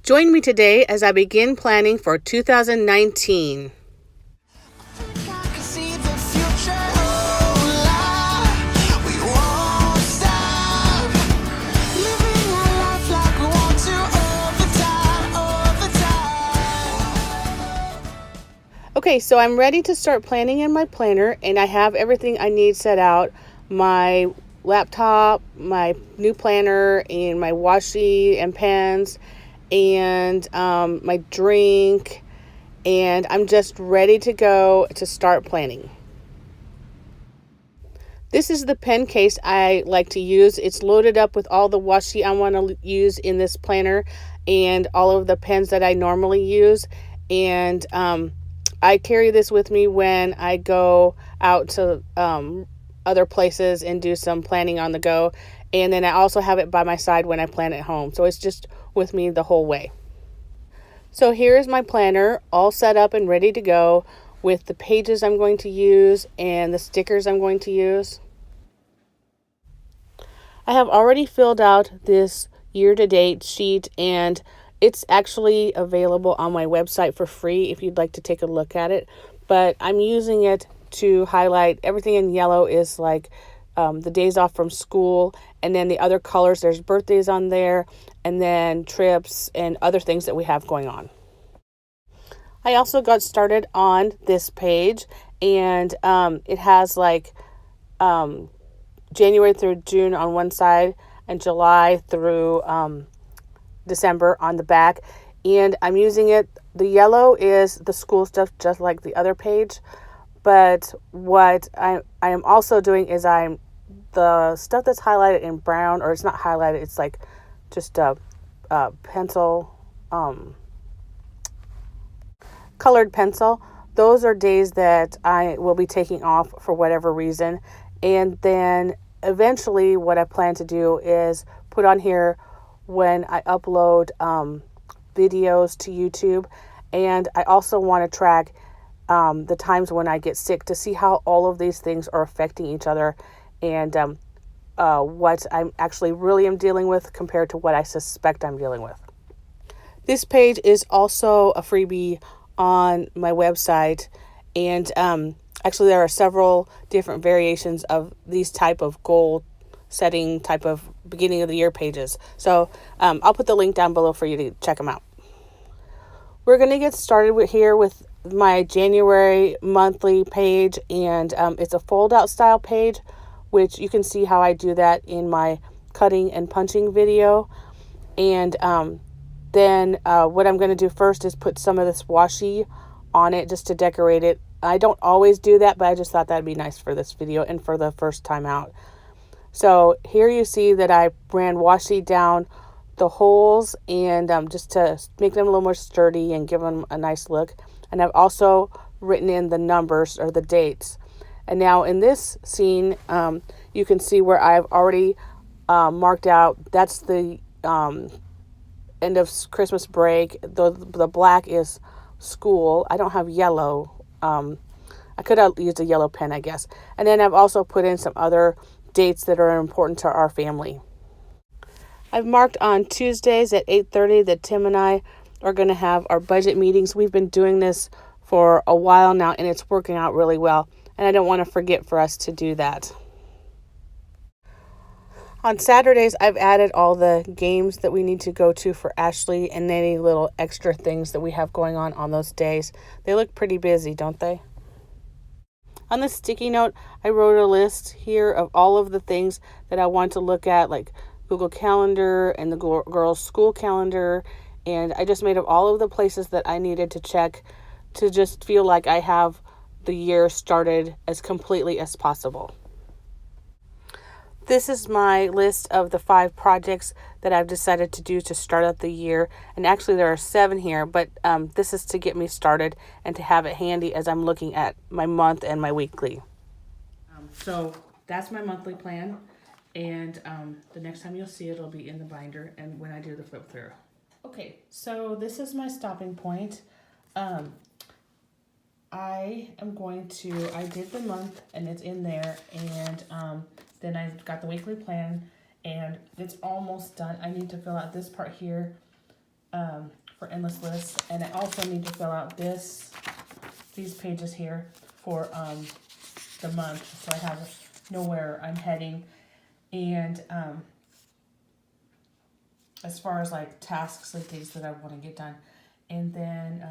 Join me today as I begin planning for 2019. Okay, so I'm ready to start planning in my planner, and I have everything I need set out. My laptop, my new planner, and my washi and pens, and my drink, and I'm just ready to go to start planning. This is the pen case I like to use. It's loaded up with all the washi I want to use in this planner and all of the pens that I normally use. And I carry this with me when I go out to other places and do some planning on the go. And then I also have it by my side when I plan at home. So it's just with me the whole way. So here's my planner all set up and ready to go with the pages I'm going to use and the stickers I'm going to use. I have already filled out this year-to-date sheet, and it's actually available on my website for free if you'd like to take a look at it. But I'm using it to highlight everything in yellow is like the days off from school, and then the other colors, there's birthdays on there, and then trips and other things that we have going on. I also got started on this page, and it has like January through June on one side and July through December on the back. And I'm using it, the yellow is the school stuff just like the other page. But what I am also doing is the stuff that's highlighted in brown, or it's not highlighted, it's like just a pencil, colored pencil. Those are days that I will be taking off for whatever reason. And then eventually what I plan to do is put on here when I upload videos to YouTube. And I also want to track the times when I get sick to see how all of these things are affecting each other, and what I'm actually really am dealing with compared to what I suspect I'm dealing with. This page is also a freebie on my website, and actually there are several different variations of these type of goal setting type of beginning of the year pages. So I'll put the link down below for you to check them out. We're going to get started with my January monthly page, and it's a fold out style page, which you can see how I do that in my cutting and punching video. And then what I'm going to do first is put some of this washi on it just to decorate it. I don't always do that, but I just thought that'd be nice for this video and for the first time out. So here you see that I ran washi down the holes, and just to make them a little more sturdy and give them a nice look. And I've also written in the numbers or the dates. And now in this scene, you can see where I've already marked out, that's the end of Christmas break. The black is school. I don't have yellow. I could have used a yellow pen, I guess. And then I've also put in some other dates that are important to our family. I've marked on Tuesdays at 8:30 that Tim and I are going to have our budget meetings. We've been doing this for a while now, and it's working out really well. And I don't want to forget for us to do that. On Saturdays, I've added all the games that we need to go to for Ashley and any little extra things that we have going on those days. They look pretty busy, don't they? On the sticky note, I wrote a list here of all of the things that I want to look at, like Google Calendar and the girls' school calendar. And I just made up all of the places that I needed to check to just feel like I have the year started as completely as possible. This is my list of the 5 projects that I've decided to do to start out the year. And actually there are 7 here, but this is to get me started and to have it handy as I'm looking at my month and my weekly. So that's my monthly plan. And the next time you'll see it, it'll be in the binder and when I do the flip through. Okay, so this is my stopping point. I did the month and it's in there, and then I got the weekly plan and it's almost done. I need to fill out this part here for endless lists. And I also need to fill out these pages here for the month, so I have know where I'm heading. And as far as like tasks and things that I want to get done. And then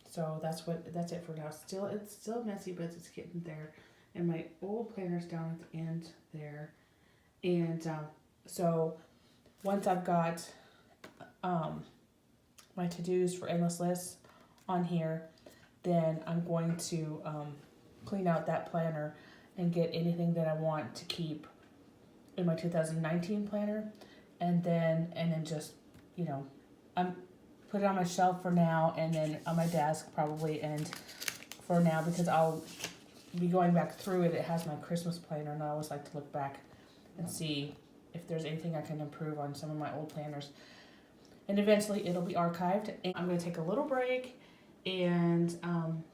so that's it for now. It's still messy, but it's getting there. And my old planner's down at the end there. And so once I've got my to-dos for endless lists on here, then I'm going to clean out that planner and get anything that I want to keep in my 2019 planner, and then just, you know, I'm put it on my shelf for now, and then on my desk probably, and for now, because I'll be going back through it. It has my Christmas planner, and I always like to look back and see if there's anything I can improve on some of my old planners. And eventually it'll be archived. And I'm going to take a little break and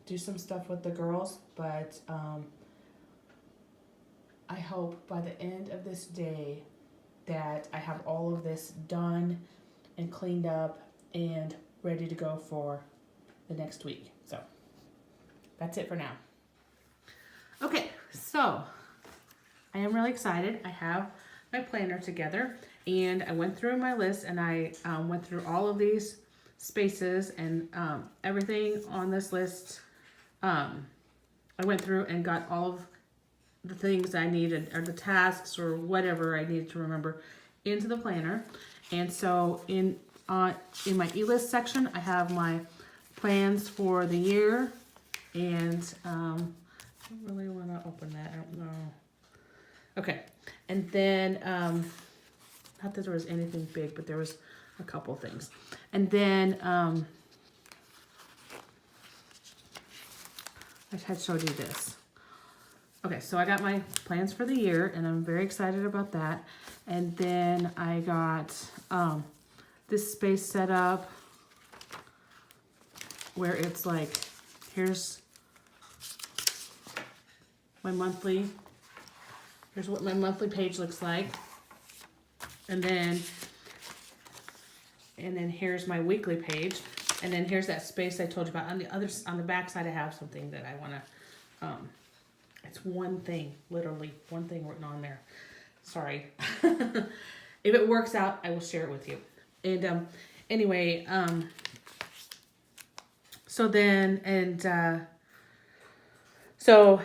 do some stuff with the girls, but I hope by the end of this day that I have all of this done and cleaned up and ready to go for the next week. So that's it for now. Okay, so I am really excited. I have my planner together, and I went through my list, and I went through all of these spaces, and everything on this list. I went through and got all of the things I needed, or the tasks, or whatever I needed to remember, into the planner. And so in my e-list section, I have my plans for the year, and I don't really want to open that. I don't know. Okay, and then not that there was anything big, but there was a couple things. And then I had showed you this. Okay, so I got my plans for the year, and I'm very excited about that. And then I got this space set up where it's like, here's my monthly, here's what my monthly page looks like. And then here's my weekly page. And then here's that space I told you about. On the back side, I have something that I want to, it's one thing, literally one thing written on there. Sorry. If it works out, I will share it with you. And anyway, so then, so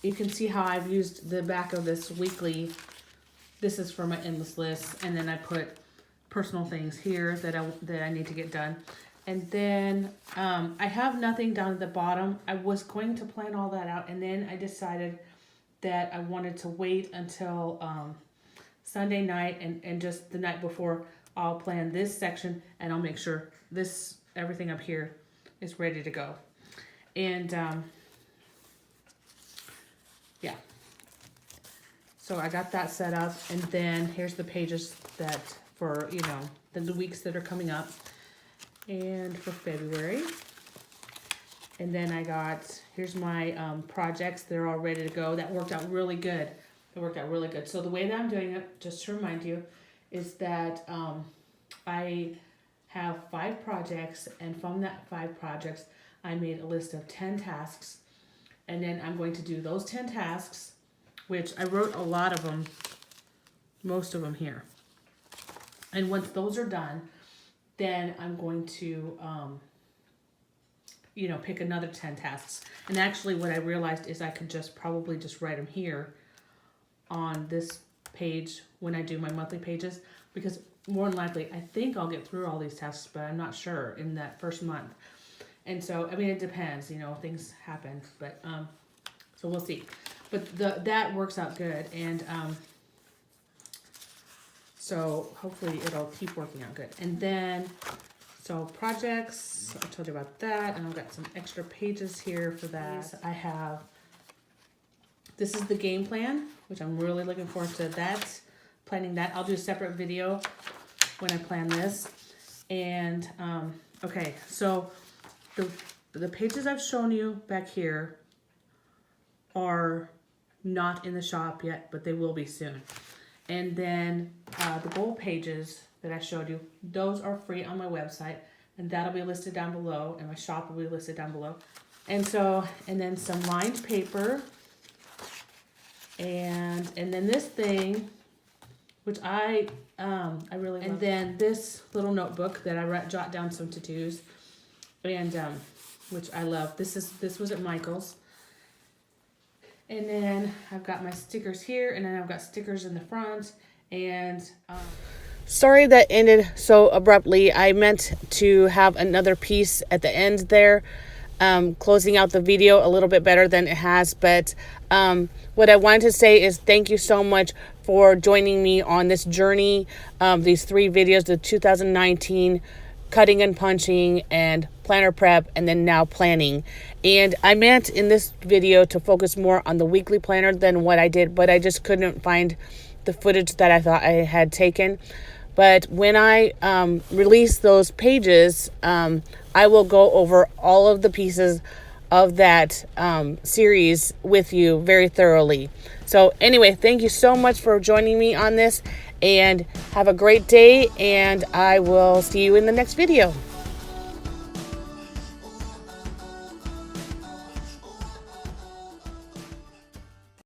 you can see how I've used the back of this weekly. This is for my endless list, and then I put personal things here that I need to get done. And then I have nothing down at the bottom. I was going to plan all that out, and then I decided that I wanted to wait until Sunday night, and just the night before I'll plan this section, and I'll make sure everything up here is ready to go. And yeah. So I got that set up, and then here's the pages that for, you know, the weeks that are coming up, and for February. And then I got, here's my projects. They're all ready to go. That worked out really good. So the way that I'm doing it, just to remind you, is that I have 5 projects, and from that 5 projects, I made a list of 10 tasks. And then I'm going to do those 10 tasks, which I wrote a lot of them, most of them here. And once those are done, then I'm going to, you know, pick another 10 tasks. And actually what I realized is I could probably just write them here on this page when I do my monthly pages, because more than likely, I think I'll get through all these tasks, but I'm not sure in that first month. And so, I mean, it depends, you know, things happen, but, so we'll see. But that works out good, and so hopefully it'll keep working out good. And then, so projects, I told you about that, and I've got some extra pages here for that. I have, this is the game plan, which I'm really looking forward to that, planning that. I'll do a separate video when I plan this. And, okay, so the pages I've shown you back here are not in the shop yet, but they will be soon. And then the goal pages that I showed you. Those are free on my website, and that'll be listed down below, and my shop will be listed down below. And then some lined paper, and then this thing, which I really love. And then this little notebook that I jot down some to-dos, and which I love. This was at Michael's. And then I've got my stickers here, and then I've got stickers in the front. And sorry that ended so abruptly. I meant to have another piece at the end there, closing out the video a little bit better than it has. But what I wanted to say is thank you so much for joining me on this journey. These 3 videos, the 2019 cutting and punching and planner prep, and then now planning. And I meant in this video to focus more on the weekly planner than what I did, but I just couldn't find the footage that I thought I had taken. But when I release those pages, I will go over all of the pieces of that series with you very thoroughly. So anyway, thank you so much for joining me on this, and have a great day, and I will see you in the next video.